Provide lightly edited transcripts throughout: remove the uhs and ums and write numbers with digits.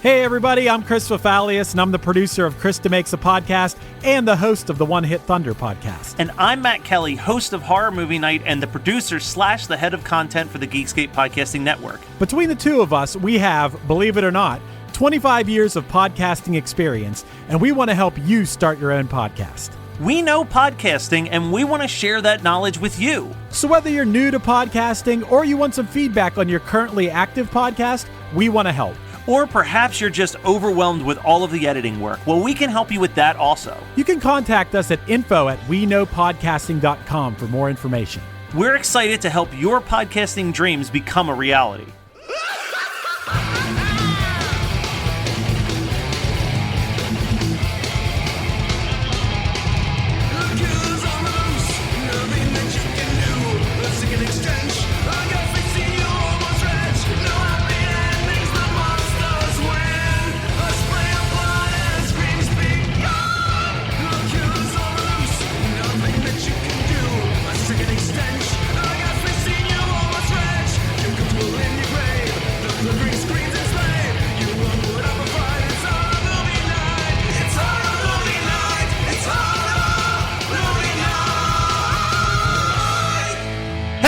Hey everybody, I'm Chris Fafalius, and I'm the producer of Krista Makes a Podcast and the host of the One Hit Thunder podcast. And I'm Matt Kelly, host of Horror Movie Night and the producer / the head of content for the Geekscape Podcasting Network. Between the two of us, we have, believe it or not, 25 years of podcasting experience, and we want to help you start your own podcast. We know podcasting, and we want to share that knowledge with you. So whether you're new to podcasting or you want some feedback on your currently active podcast, we want to help. Or perhaps you're just overwhelmed with all of the editing work. Well, we can help you with that also. You can contact us at info@weknowpodcasting.com for more information. We're excited to help your podcasting dreams become a reality.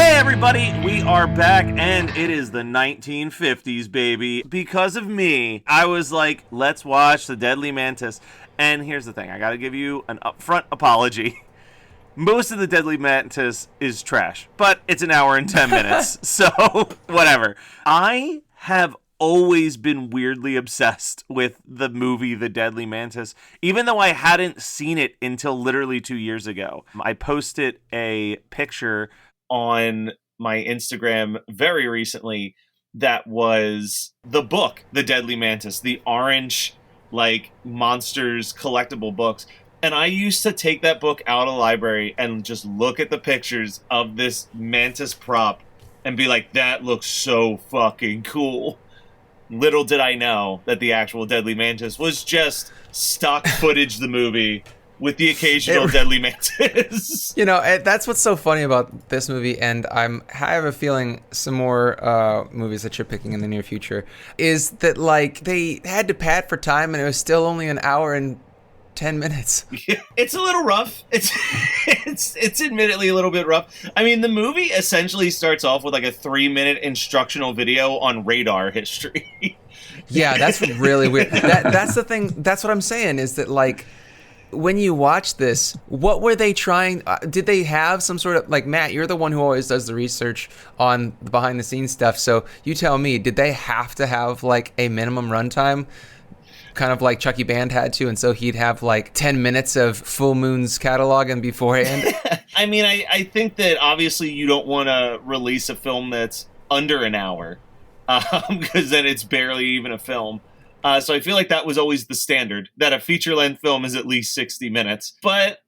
Everybody, we are back, and it is the 1950s, baby. Because of me, I was like, let's watch the Deadly Mantis. And here's the thing, I gotta give you an upfront apology. Most of the Deadly Mantis is trash, but it's an hour and 10 minutes, so whatever. I have always been weirdly obsessed with the movie The Deadly Mantis, even though I hadn't seen it until literally 2 years ago. I posted a picture on my Instagram very recently that was the book, The Deadly Mantis, the orange, like, monsters collectible books. And I used to take that book out of the library and just look at the pictures of this mantis prop and be like, that looks so fucking cool. Little did I know that the actual Deadly Mantis was just stock footage, the movie, with the occasional Deadly Mantis. You know, that's what's so funny about this movie, and I have a feeling some more movies that you're picking in the near future, is that, like, they had to pad for time, and it was still only an hour and 10 minutes. Yeah, it's a little rough. It's admittedly a little bit rough. I mean, the movie essentially starts off with, like, a 3-minute instructional video on radar history. Yeah, that's really weird. That's the thing. That's what I'm saying, is that, like, when you watch this, what were they trying? Did they have some sort of, like, Matt, you're the one who always does the research on the behind the scenes stuff. So you tell me, did they have to have, like, a minimum runtime, kind of like Chucky Band had to? And so he'd have, like, 10 minutes of Full Moon's catalog and beforehand. I mean, I think that obviously you don't want to release a film that's under an hour, because then it's barely even a film. So I feel like that was always the standard, that a feature-length film is at least 60 minutes. But,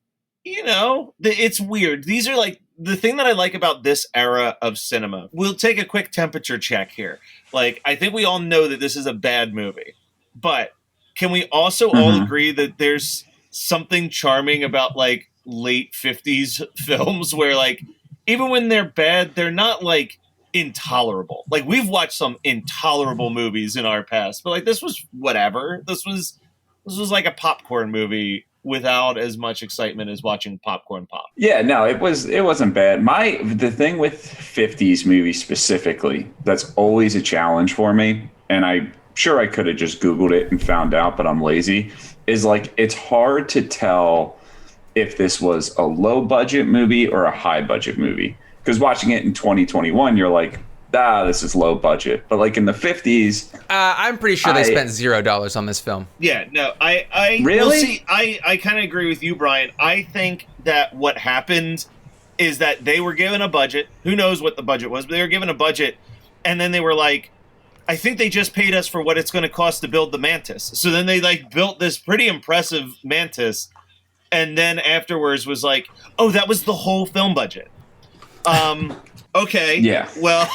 you know, it's weird. These are, like, the thing that I like about this era of cinema. We'll take a quick temperature check here. Like, I think we all know that this is a bad movie. But can we also all agree that there's something charming about, like, late 50s films where, like, even when they're bad, they're not, like, intolerable. Like, we've watched some intolerable movies in our past, but, like, this was whatever. This was like a popcorn movie without as much excitement as watching popcorn pop. Yeah, no, it wasn't bad. The thing with 50s movies specifically that's always a challenge for me, and I'm sure I could have just Googled it and found out, but I'm lazy, is, like, it's hard to tell if this was a low budget movie or a high budget movie. Because watching it in 2021, you're like, this is low budget. But, like, in the 50s... I'm pretty sure they spent $0 on this film. Yeah, no, I Really? Well, see, I kind of agree with you, Brian. I think that what happened is that they were given a budget. Who knows what the budget was, but they were given a budget. And then they were like, I think they just paid us for what it's going to cost to build the Mantis. So then they, like, built this pretty impressive Mantis. And then afterwards was like, oh, that was the whole film budget. Okay. Yeah. Well,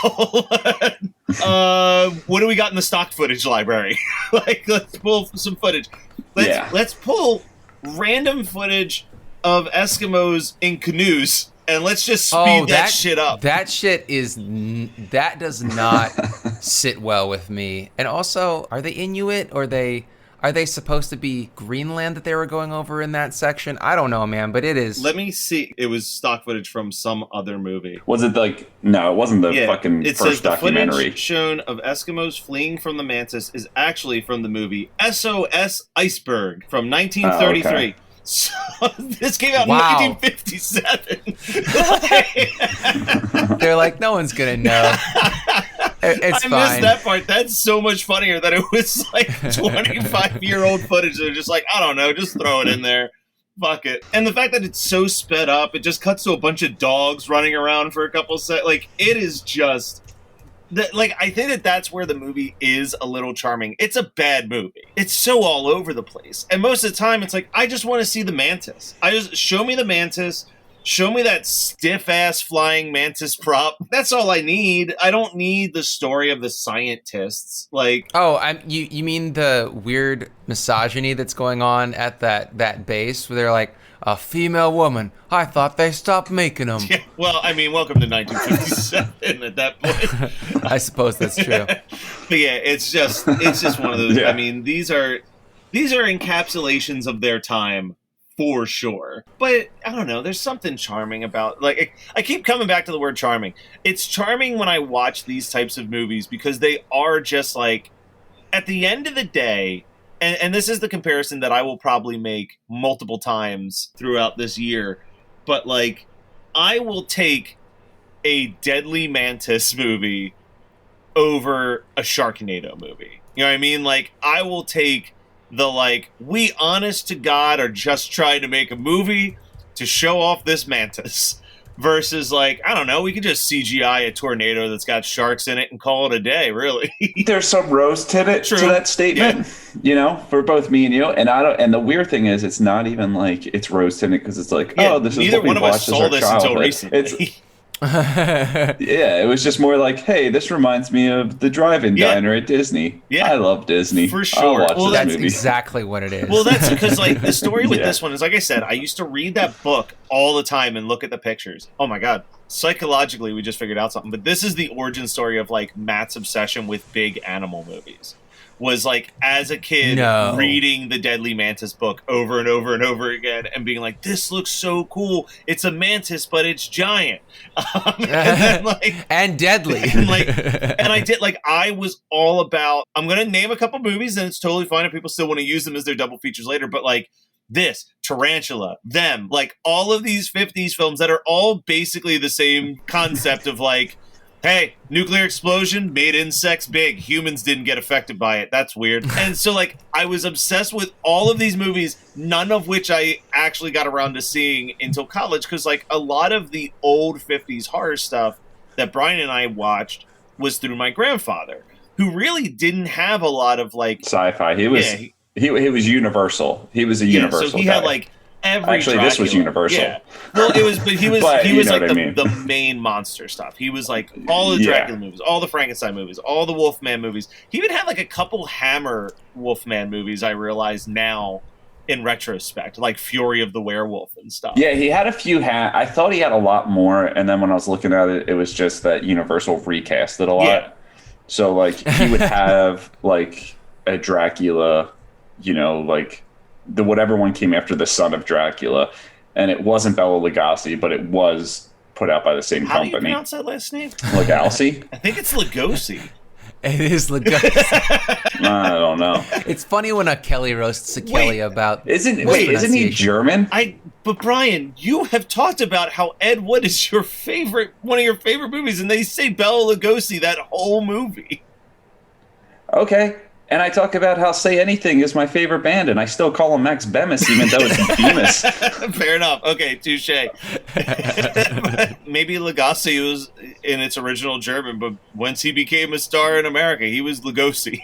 what do we got in the stock footage library? Like, let's pull some footage. Let's pull random footage of Eskimos in canoes and let's just speed that shit up. That shit that does not sit well with me. And also, are they Inuit or are they supposed to be Greenland that they were going over in that section? I don't know, man, but it is. Let me see. It was stock footage from some other movie. Was it like, no, it wasn't the fucking it first says the documentary. footage shown of Eskimos fleeing from the mantis is actually from the movie SOS Iceberg from 1933. Oh, okay. So this came out in 1957. They're like, no one's going to know. It's I fine. missed that part. That's so much funnier that it was like 25-year-old footage. They're just like, I don't know, just throw it in there. Fuck it. And the fact that it's so sped up, it just cuts to a bunch of dogs running around for a couple seconds. Like, it is just... I think that that's where the movie is a little charming. It's a bad movie. It's so all over the place. And most of the time, it's like, I just want to see the mantis. Show me the mantis. Show me that stiff-ass flying mantis prop. That's all I need. I don't need the story of the scientists. Like, you mean the weird misogyny that's going on at that base where they're like, a female woman. I thought they stopped making them. yeah, well, I mean, welcome to 1957 at that point. I suppose that's true. But yeah, it's just one of those. Yeah. I mean, these are encapsulations of their time. For sure. But I don't know, there's something charming about, like, I keep coming back to the word charming. It's charming when I watch these types of movies because they are just like, at the end of the day, and this is the comparison that I will probably make multiple times throughout this year, but like, I will take a Deadly Mantis movie over a Sharknado movie. You know what I mean? Like, I will take we honest to God are just trying to make a movie to show off this mantis versus I don't know, we could just CGI a tornado that's got sharks in it and call it a day, really. There's some roast to that statement, for both me and you. And the weird thing is, it's not even like it's roast in it because it's like, this is what we watched as our childhood. Recently. Yeah, it was just more like, hey, this reminds me of the drive-in diner at Disney. Yeah, I love Disney. For sure. I'll watch this that's movie. exactly what it is. Well, that's because the story with this one is, like I said, I used to read that book all the time and look at the pictures. Oh my God. Psychologically, we just figured out something. But this is the origin story of Matt's obsession with big animal movies. Was as a kid reading the Deadly Mantis book over and over and over again and being like, this looks so cool. It's a mantis, but it's giant. And then, and deadly. And I did, I was all about, I'm going to name a couple movies and it's totally fine if people still want to use them as their double features later. But this, Tarantula, them, all of these 50s films that are all basically the same concept of hey, nuclear explosion made insects big. Humans didn't get affected by it. That's weird. And so, I was obsessed with all of these movies, none of which I actually got around to seeing until college, because, a lot of the old 50s horror stuff that Brian and I watched was through my grandfather, who really didn't have a lot of, sci-fi. He was Universal. He was a Universal so he guy. had, every Actually, Dracula. This was Universal. Yeah. Well, he was the main monster stuff. He was all the Dracula movies, all the Frankenstein movies, all the Wolfman movies. He even had a couple Hammer Wolfman movies, I realize now in retrospect, like Fury of the Werewolf and stuff. Yeah, he had a few. I thought he had a lot more, and then when I was looking at it, it was just that Universal recast it a lot. Yeah. So he would have a Dracula, the whatever one came after the Son of Dracula, and it wasn't Bela Lugosi, but it was put out by the same How company. do you pronounce that last name? Lugosi? I think it's Lugosi. It is Lugosi. I don't know. It's funny when a Kelly roasts a Kelly about. Isn't he German? But Brian, you have talked about how Ed Wood is one of your favorite movies, and they say Bela Lugosi that whole movie. Okay. And I talk about how Say Anything is my favorite band, and I still call him Max Bemis, even though it's Bemis. Fair enough. Okay, touche. Maybe Lugosi was in its original German, but once he became a star in America, he was Lugosi.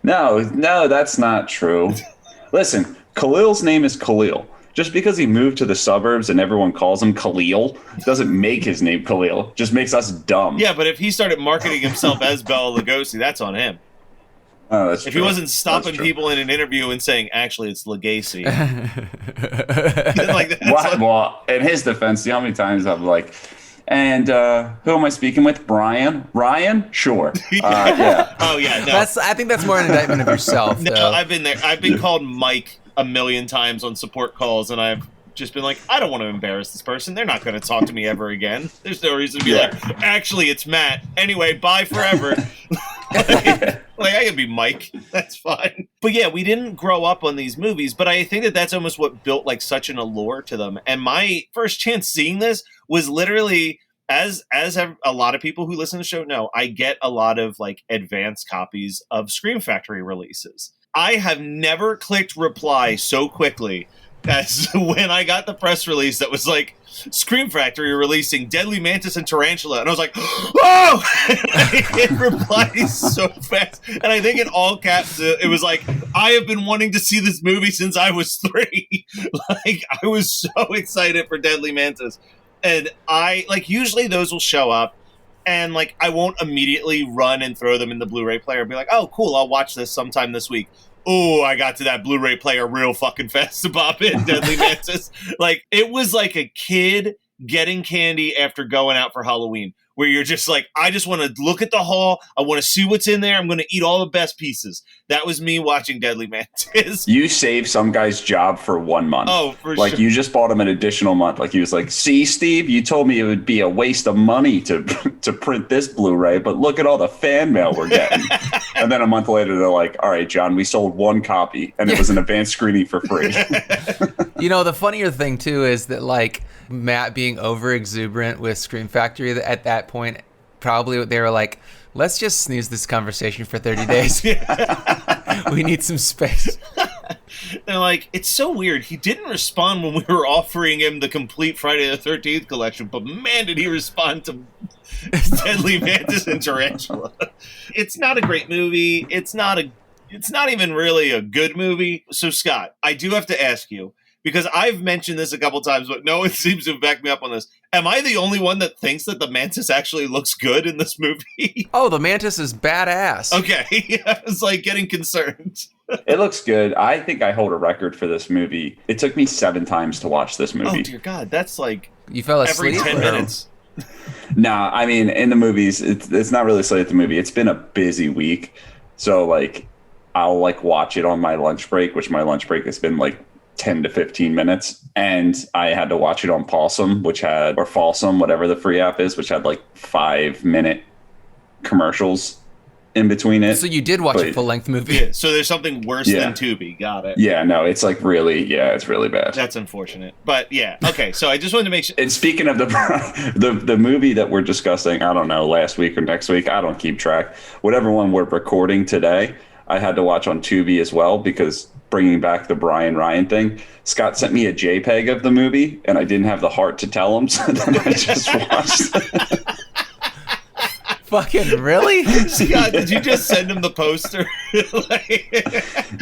No, that's not true. Listen, Khalil's name is Khalil. Just because he moved to the suburbs and everyone calls him Khalil doesn't make his name Khalil. Just makes us dumb. Yeah, but if he started marketing himself as Bela Lugosi, that's on him. Oh, that's If true. he wasn't stopping That's true. people in an interview and saying, actually, it's Legacy. Well, in his defense, you know how many times I'm like, and who am I speaking with? Brian? Ryan? Sure. Yeah. Oh, yeah. No, I think that's more an indictment of yourself. no, though. I've been there. I've been called Mike a million times on support calls, and I've just been like, I don't want to embarrass this person. They're not going to talk to me ever again. There's no reason to be like, actually, it's Matt. Anyway, bye forever. Like, I can be Mike. That's fine. But yeah, we didn't grow up on these movies, but I think that that's almost what built like such an allure to them. And my first chance seeing this was literally, as a lot of people who listen to the show know, I get a lot of like advanced copies of Scream Factory releases. I have never clicked reply so quickly as when I got the press release that was like, Scream Factory releasing Deadly Mantis and Tarantula. And I was like, oh! It replies so fast. And I think in all caps, it was like, I have been wanting to see this movie since I was 3. Like, I was so excited for Deadly Mantis. And usually those will show up. And, like, I won't immediately run and throw them in the Blu-ray player and be like, oh, cool, I'll watch this sometime this week. Oh, I got to that Blu-ray player real fucking fast to pop in Deadly Mantis. Like, it was like a kid getting candy after going out for Halloween, where you're just like, I just want to look at the haul. I want to see what's in there. I'm going to eat all the best pieces. That was me watching Deadly Mantis. You saved some guy's job for 1 month. Oh, for like, sure. you just bought him an additional month. Like, he was like, see, Steve, you told me it would be a waste of money to print this Blu-ray, but look at all the fan mail we're getting. And then a month later, they're like, all right, John, we sold 1 copy, and it was an advanced screening for free. You know, the funnier thing, too, is that, like, Matt being over-exuberant with Scream Factory at that point, probably they were like, let's just snooze this conversation for 30 days. We need some space. They're like, it's so weird. He didn't respond when we were offering him the complete Friday the 13th collection, but man, did he respond to Deadly Mantis and Tarantula. It's not a great movie. It's not even really a good movie. So, Scott, I do have to ask you, because I've mentioned this a couple times, but no one seems to back me up on this. Am I the only one that thinks that the Mantis actually looks good in this movie? Oh, the Mantis is badass. Okay. I was like getting concerned. It looks good. I think I hold a record for this movie. It took me 7 times to watch this movie. Oh, dear God. That's like You fell every asleep? 10 minutes. Nah, I mean, in the movies, it's not really slated the movie. It's been a busy week. So, like, I'll, like, watch it on my lunch break, which my lunch break has been, like, 10 to 15 minutes. And I had to watch it on Pawsome, or Falsum, whatever the free app is, which had, like, 5-minute commercials in between it. So you did watch a full-length movie? Yeah, so there's something worse than Tubi. Got it. Yeah, no, it's like it's really bad. That's unfortunate. But yeah, okay, so I just wanted to make sure. And speaking of the movie that we're discussing, I don't know, last week or next week, I don't keep track. Whatever one we're recording today, I had to watch on Tubi as well, because bringing back the Brian Ryan thing, Scott sent me a JPEG of the movie, and I didn't have the heart to tell him, so then I just watched it. Fucking really? Scott, did you just send him the poster?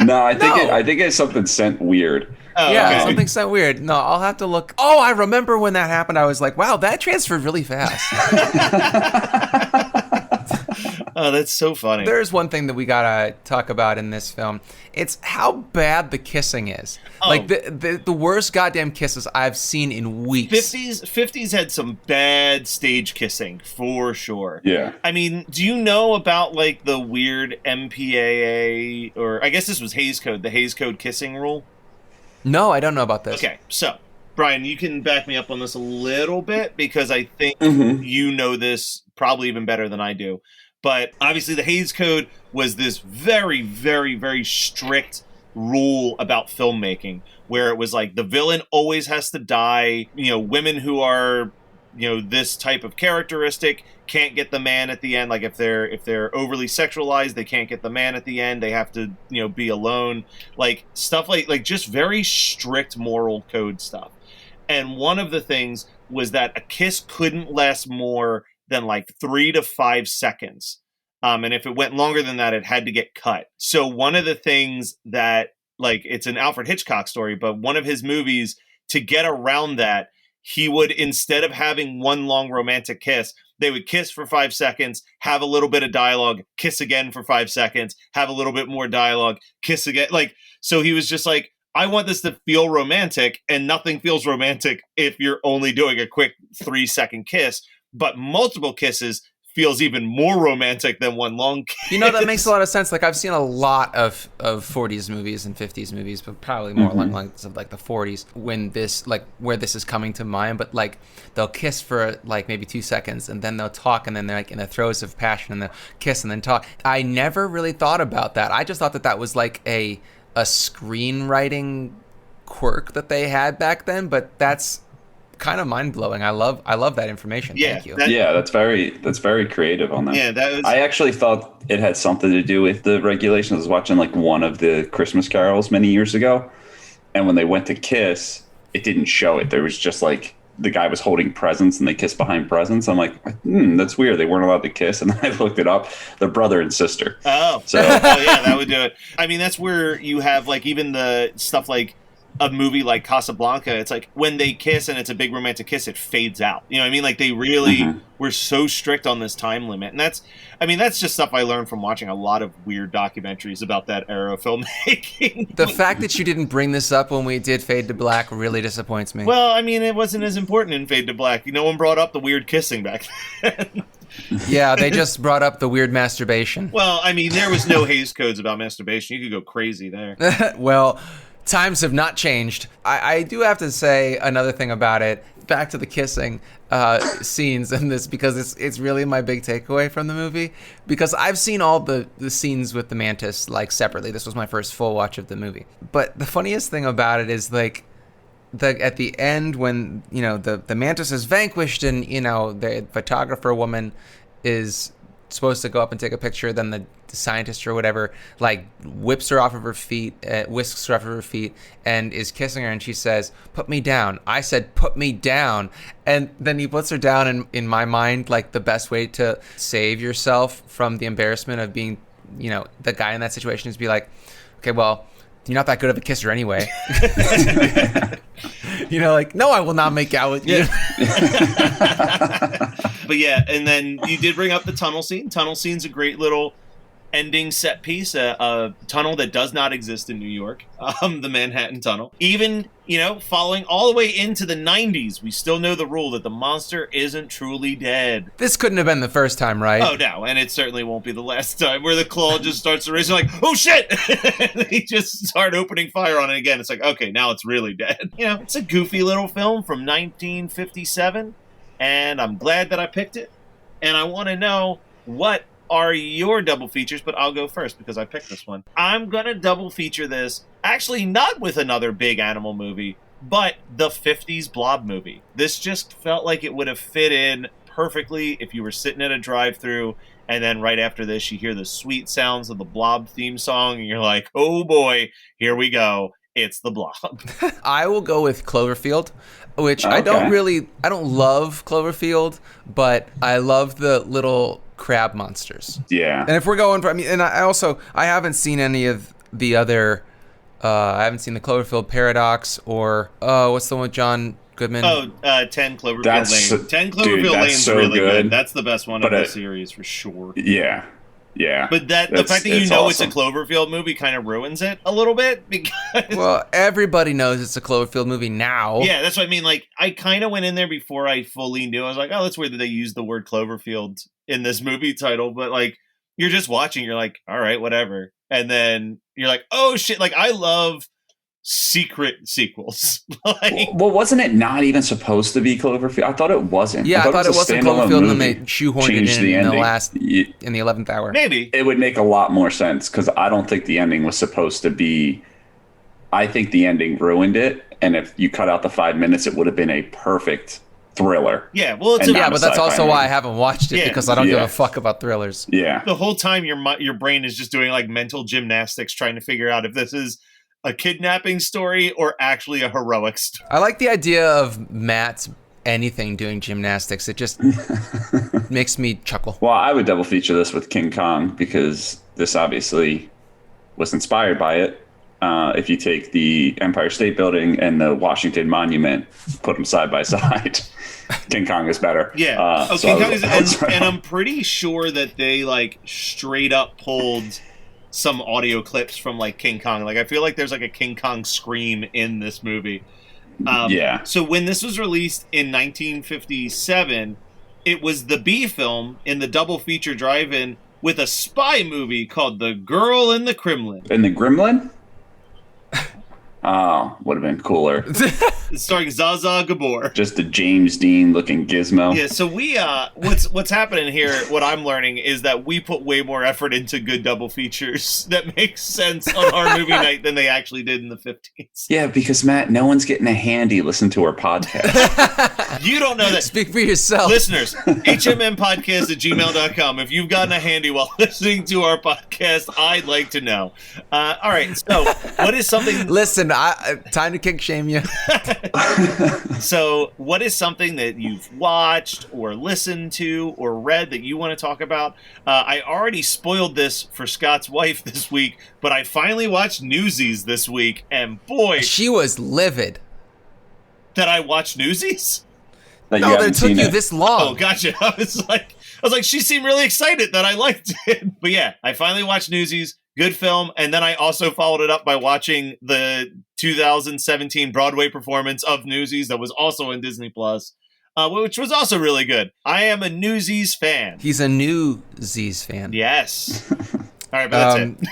No, I think it's something sent weird. Oh, Yeah, okay. something so weird. No, I'll have to look. Oh, I remember when that happened. I was like, wow, that transferred really fast. Oh, that's so funny. There's one thing that we gotta talk about in this film. It's how bad the kissing is. Oh. Like the worst goddamn kisses I've seen in weeks. 50s had some bad stage kissing for sure. Yeah. I mean, do you know about like the weird MPAA, or I guess this was Haze Code, the Haze Code kissing rule? No, I don't know about this. Okay, so Brian, you can back me up on this a little bit, because I think you know this probably even better than I do. But obviously the Haze Code was this very, very, very strict rule about filmmaking, where it was like the villain always has to die. You know, women who are, you know, this type of characteristic can't get the man at the end. Like if they're overly sexualized, they can't get the man at the end. They have to, you know, be alone. Like stuff like just very strict moral code stuff. And one of the things was that a kiss couldn't last more than like 3 to 5 seconds. And if it went longer than that, it had to get cut. So one of the things that, like, it's an Alfred Hitchcock story, but one of his movies, to get around that, he would, instead of having one long romantic kiss, they would kiss for 5 seconds, have a little bit of dialogue, kiss again for 5 seconds, have a little bit more dialogue, kiss again. Like, so he was just like, I want this to feel romantic, and nothing feels romantic if you're only doing a quick 3-second kiss, but multiple kisses feels even more romantic than one long kiss. You know, that makes a lot of sense. Like, I've seen a lot of 40s movies and 50s movies, but probably more along the lines of like the 40s when this, like, where this is coming to mind. But like, they'll kiss for like maybe 2 seconds, and then they'll talk, and then they're like in the throes of passion, and they'll kiss and then talk. I never really thought about that. I just thought that was like a screenwriting quirk that they had back then, but that's kind of mind-blowing. I love that information. Yeah, Thank you. That's very creative on that. Yeah, that was. I actually thought it had something to do with the regulations. I was watching like one of the Christmas carols many years ago, and when they went to kiss, it didn't show it. There was just like the guy was holding presents and they kissed behind presents. I'm like, that's weird. They weren't allowed to kiss. And then I looked it up. They're brother and sister. Oh, so yeah, that would do it. I mean, that's where you have like even the stuff like a movie like Casablanca. It's like when they kiss and it's a big romantic kiss, it fades out. You know what I mean? Like they really were so strict on this time limit. And that's just stuff I learned from watching a lot of weird documentaries about that era of filmmaking. The fact that you didn't bring this up when we did Fade to Black really disappoints me. Well, I mean, it wasn't as important in Fade to Black. No one brought up the weird kissing back then. Yeah, they just brought up the weird masturbation. Well, I mean, there was no Haze Codes about masturbation. You could go crazy there. Well, times have not changed. I do have to say another thing about it. Back to the kissing scenes in this, because it's really my big takeaway from the movie. Because I've seen all the scenes with the Mantis like separately. This was my first full watch of the movie. But the funniest thing about it is like at the end when the Mantis is vanquished and the photographer woman is supposed to go up and take a picture, then the scientist or whatever like whips her off of her feet, whisks her off of her feet, and is kissing her, and she says, "Put me down." I said, "Put me down," and then he puts her down. And in my mind, like the best way to save yourself from the embarrassment of being, the guy in that situation is be like, okay, well, you're not that good of a kisser anyway. Like, no, I will not make out with you. But yeah, and then you did bring up the tunnel scene. Tunnel scene's a great little ending set piece, a tunnel that does not exist in New York, the Manhattan Tunnel. Even, following all the way into the 90s, we still know the rule that the monster isn't truly dead. This couldn't have been the first time, right? Oh, no, and it certainly won't be the last time, where the claw just starts to raise, like, oh, shit! And they just start opening fire on it again. It's like, okay, now it's really dead. It's a goofy little film from 1957, and I'm glad that I picked it, and I want to know what are your double features, but I'll go first because I picked this one. I'm going to double feature this, actually not with another big animal movie, but the 50s Blob movie. This just felt like it would have fit in perfectly if you were sitting at a drive-thru, and then right after this you hear the sweet sounds of the Blob theme song, and you're like, oh boy, here we go. It's the Blob. I will go with Cloverfield, which I don't love Cloverfield, but I love the little crab monsters. Yeah. And if we're going for, I haven't seen any of the other, I haven't seen the Cloverfield Paradox or, what's the one with John Goodman? 10 Cloverfield Lane. 10 Cloverfield Lane's so really good. That's the best one of the series for sure. Yeah. Yeah. But the fact that it's a Cloverfield movie kind of ruins it a little bit, because well, everybody knows it's a Cloverfield movie now. Yeah, that's what I mean. Like, I kind of went in there before I fully knew. I was like, oh, that's weird that they used the word Cloverfield in this movie title. But like, you're just watching, you're like, all right, whatever. And then you're like, oh shit! Like, I love secret sequels. Well, wasn't it not even supposed to be Cloverfield? I thought it wasn't. Yeah, I thought it wasn't Cloverfield, and then they shoehorned it in the in the 11th hour. Maybe it would make a lot more sense, because I don't think the ending was supposed to be. I think the ending ruined it, and if you cut out the 5 minutes, it would have been a perfect thriller. Yeah, well, but that's also why I haven't watched it, because I don't give a fuck about thrillers. Yeah, the whole time your brain is just doing like mental gymnastics, trying to figure out if this is a kidnapping story or actually a heroic story. I like the idea of Matt's anything doing gymnastics. It just makes me chuckle. Well, I would double feature this with King Kong, because this obviously was inspired by it. If you take the Empire State Building and the Washington Monument, put them side by side, King Kong is better. Yeah. So King Kong is, and I'm pretty sure that they like straight up pulled some audio clips from like King Kong. Like I feel like there's like a King Kong scream in this movie. Yeah. So when this was released in 1957, it was the B film in the double feature drive-in with a spy movie called The Girl in the Kremlin. In the Gremlin? Oh, would have been cooler. It's starring Zaza Gabor. Just a James Dean looking gizmo. Yeah, so we what's happening here, what I'm learning is that we put way more effort into good double features that makes sense on our movie night than they actually did in the 50s. Yeah, because Matt, no one's getting a handy listen to our podcast. You don't know that. Speak for yourself. Listeners, hmmpodcast@gmail.com. If you've gotten a handy while listening to our podcast, I'd like to know. All right, so what is something... Listen, time to kink shame you. So what is something that you've watched or listened to or read that you want to talk about? I already spoiled this for Scott's wife this week, but I finally watched Newsies this week, and boy, She was livid. that I watched Newsies? That you No, that haven't it took seen you it. this long. Oh, gotcha. I was like, she seemed really excited that I liked it. But yeah, I finally watched Newsies. Good film. And then I also followed it up by watching the 2017 Broadway performance of Newsies that was also in Disney Plus, which was also really good. I am a Newsies fan. He's a Newsies fan. Yes. All right, but that's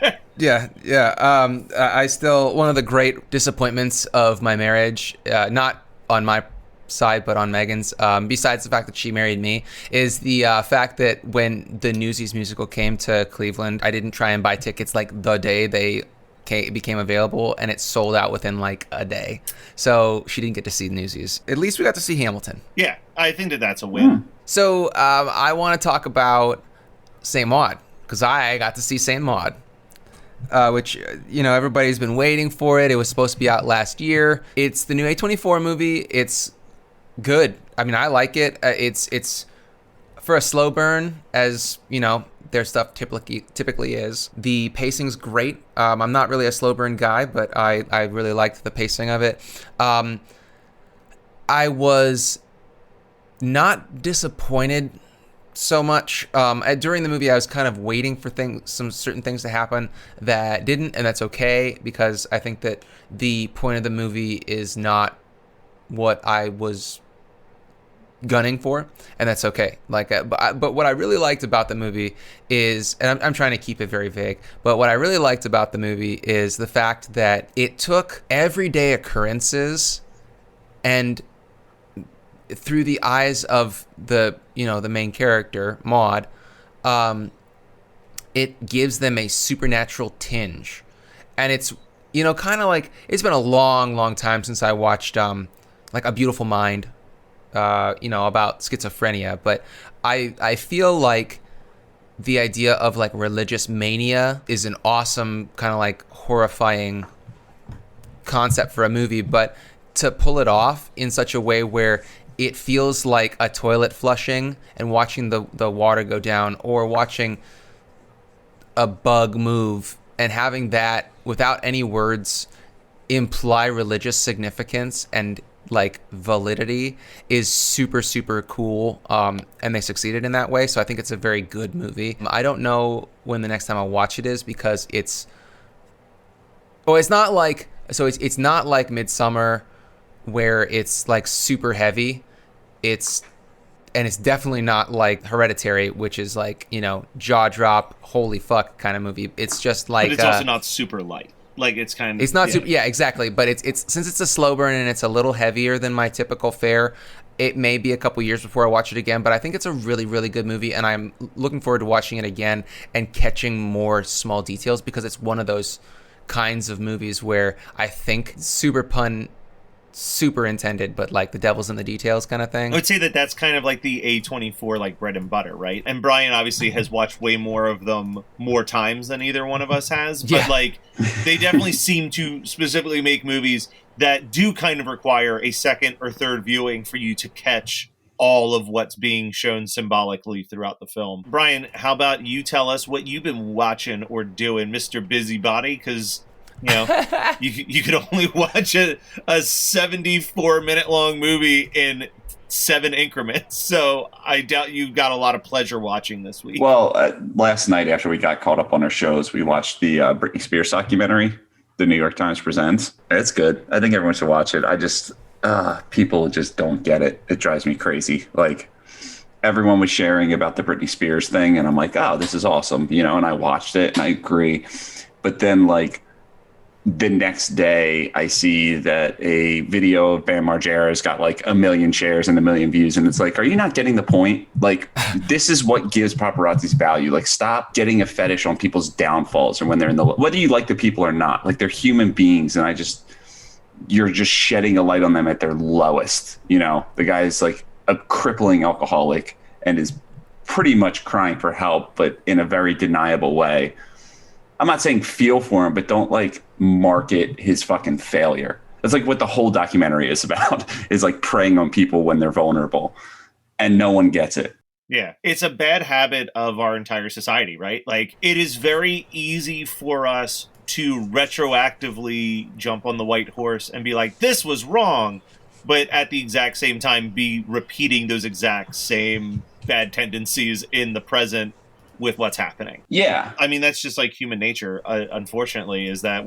it. Yeah. I still, one of the great disappointments of my marriage, not on my side, but on Megan's, besides the fact that she married me, is the fact that when the Newsies musical came to Cleveland, I didn't try and buy tickets like the day they became available, and it sold out within like a day. So she didn't get to see Newsies. At least we got to see Hamilton. Yeah, I think that that's a win. So I want to talk about Saint Maud, because I got to see Saint Maud. Which, everybody's been waiting for it. It was supposed to be out last year. It's the new A24 movie. It's good. I mean, I like it. It's for a slow burn, as their stuff typically is. The pacing's great. I'm not really a slow burn guy, but I really liked the pacing of it. I was not disappointed so much. During the movie, I was kind of waiting for some certain things to happen that didn't, and that's okay, because I think that the point of the movie is not what I was gunning for, and that's okay. But what I really liked about the movie is, and I'm trying to keep it very vague, but what I really liked about the movie is the fact that it took everyday occurrences and through the eyes of the main character, Maud, it gives them a supernatural tinge. And it's, kind of like, it's been a long time since I watched like A Beautiful Mind, about schizophrenia, but I feel like the idea of like religious mania is an awesome kind of like horrifying concept for a movie, but to pull it off in such a way where it feels like a toilet flushing and watching the water go down, or watching a bug move, and having that without any words imply religious significance and like validity is super cool, and they succeeded in that way. So I think it's a very good movie. I don't know when the next time I'll watch it is, because it's not like Midsummer, where it's like super heavy. It's definitely not like Hereditary, which is like, jaw drop, holy fuck kind of movie. It's just like, but it's also not super light. Like it's kind of, it's not super, yeah, exactly. But it's since it's a slow burn and it's a little heavier than my typical fare, it may be a couple years before I watch it again, but I think it's a really good movie, and I'm looking forward to watching it again and catching more small details, because it's one of those kinds of movies where I think super pun, super intended, but like the devil's in the details kind of thing. I would say that that's kind of like the A24 like bread and butter, right? And Brian obviously has watched way more of them more times than either one of us has, but Yeah. like they definitely seem to specifically make movies that do kind of require a second or third viewing for you to catch all of what's being shown symbolically throughout the film. Brian, how about you tell us what you've been watching or doing, Mr. Busybody? Because You know, you could only watch a 74-minute long movie in 7 increments. So I doubt you got a lot of pleasure watching this week. Well, last night after we got caught up on our shows, we watched the Britney Spears documentary, The New York Times Presents. It's good. I think everyone should watch it. I just, people just don't get it. It drives me crazy. Like, everyone was sharing about the Britney Spears thing, and I'm like, oh, this is awesome, you know, and I watched it, and I agree. But then, like, the next day, I see that a video of Bam Margera's got like 1 million shares and 1 million views. And it's like, are you not getting the point? Like, this is what gives paparazzi's value. Like, stop getting a fetish on people's downfalls or when they're in the, whether you like the people or not, like they're human beings. And you're just shedding a light on them at their lowest. You know, the guy is like a crippling alcoholic and is pretty much crying for help, but in a very deniable way. I'm not saying feel for him, but don't like market his fucking failure. That's like what the whole documentary is about, is like preying on people when they're vulnerable, and no one gets it. Yeah, it's a bad habit of our entire society, right? Like, it is very easy for us to retroactively jump on the white horse and be like, this was wrong, but at the exact same time be repeating those exact same bad tendencies in the present with what's happening. Yeah. I mean, that's just like human nature, unfortunately, is that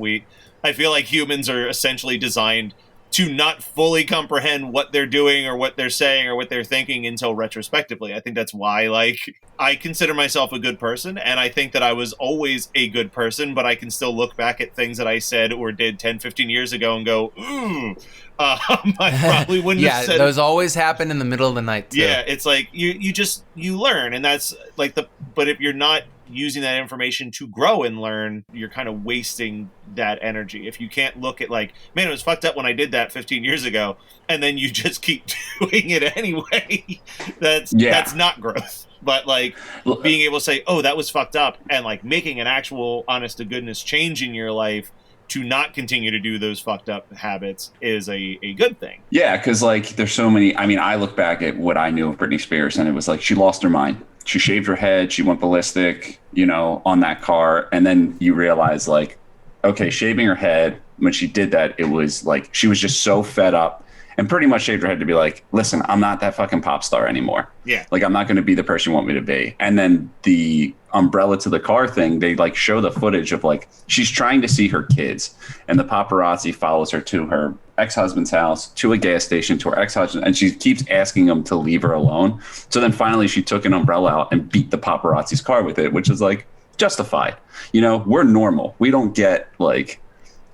I feel like humans are essentially designed to not fully comprehend what they're doing or what they're saying or what they're thinking until retrospectively. I think that's why, like, I consider myself a good person, and I think that I was always a good person, but I can still look back at things that I said or did 10, 15 years ago and go, ooh, I probably wouldn't have said. Yeah, those always happen in the middle of the night, too. Yeah, it's like you learn, and that's like but if you're not using that information to grow and learn, you're kind of wasting that energy. If you can't look at like, man, it was fucked up when I did that 15 years ago, and then you just keep doing it anyway, that's not growth. But like being able to say, oh, that was fucked up, and like making an actual honest to goodness change in your life to not continue to do those fucked up habits is a good thing. Yeah, because like there's so many. I mean, I look back at what I knew of Britney Spears, and it was like she lost her mind. She shaved her head. She went ballistic, you know, on that car. And then you realize, like, okay, shaving her head, when she did that, it was like she was just so fed up and pretty much shaved her head to be like, listen, I'm not that fucking pop star anymore. Yeah. Like, I'm not going to be the person you want me to be. And then the umbrella to the car thing, they like show the footage of like she's trying to see her kids, and the paparazzi follows her to her ex-husband's house, to a gas station, to her ex-husband, and she keeps asking him to leave her alone. So then finally she took an umbrella out and beat the paparazzi's car with it, which is like justified. You know, we're normal. We don't get like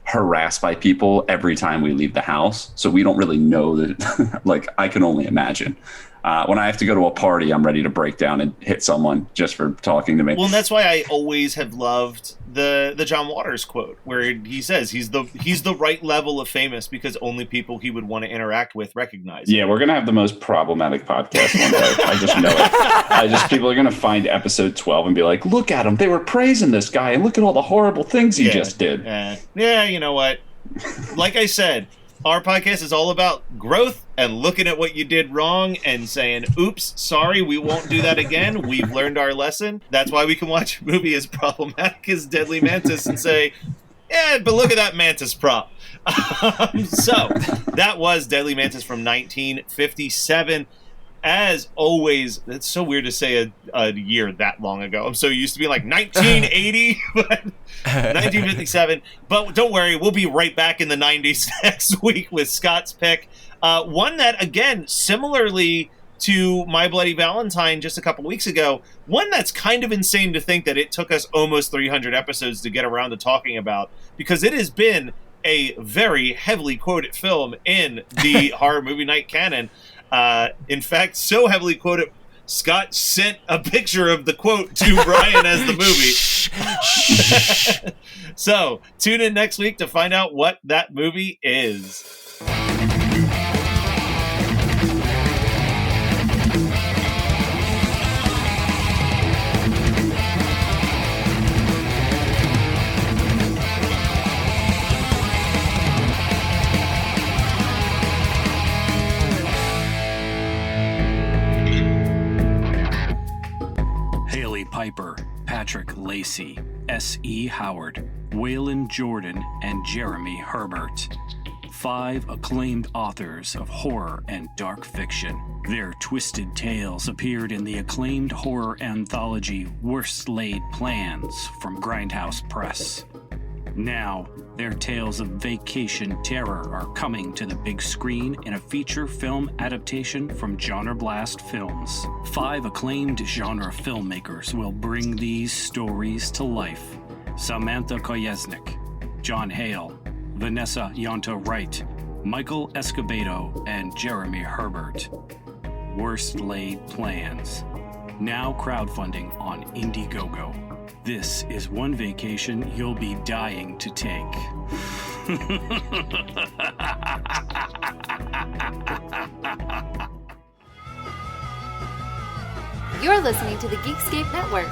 harassed by people every time we leave the house, so we don't really know that. Like, I can only imagine. When I have to go to a party, I'm ready to break down and hit someone just for talking to me. Well, and that's why I always have loved the John Waters quote, where he says he's the right level of famous because only people he would want to interact with recognize him. Yeah, we're gonna have the most problematic podcast one day. I just know it. People are gonna find episode 12 and be like, "Look at him! They were praising this guy, and look at all the horrible things he just did." Yeah, you know what? Like I said, our podcast is all about growth and looking at what you did wrong and saying, oops, sorry, we won't do that again. We've learned our lesson. That's why we can watch a movie as problematic as Deadly Mantis and say, yeah, but look at that mantis prop. So that was Deadly Mantis from 1957. As always, it's so weird to say a year that long ago. I'm so used to being like 1980, but 1957. But don't worry, we'll be right back in the 90s next week with Scott's pick. One that, again, similarly to My Bloody Valentine just a couple weeks ago, one that's kind of insane to think that it took us almost 300 episodes to get around to talking about, because it has been a very heavily quoted film in the horror movie night canon. In fact, so heavily quoted, Scott sent a picture of the quote to Brian as the movie. So tune in next week to find out what that movie is. Piper, Patrick Lacey, S.E. Howard, Waylon Jordan, and Jeremy Herbert. 5 acclaimed authors of horror and dark fiction. Their twisted tales appeared in the acclaimed horror anthology Worst Laid Plans from Grindhouse Press. Now, their tales of vacation terror are coming to the big screen in a feature film adaptation from Genre Blast Films. 5 acclaimed genre filmmakers will bring these stories to life. Samantha Koyesnik, John Hale, Vanessa Yonto-Wright, Michael Escobedo, and Jeremy Herbert. Worst Laid Plans. Now crowdfunding on Indiegogo. This is one vacation you'll be dying to take. You're listening to the Geekscape Network.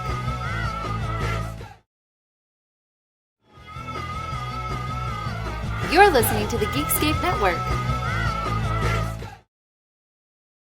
You're listening to the Geekscape Network.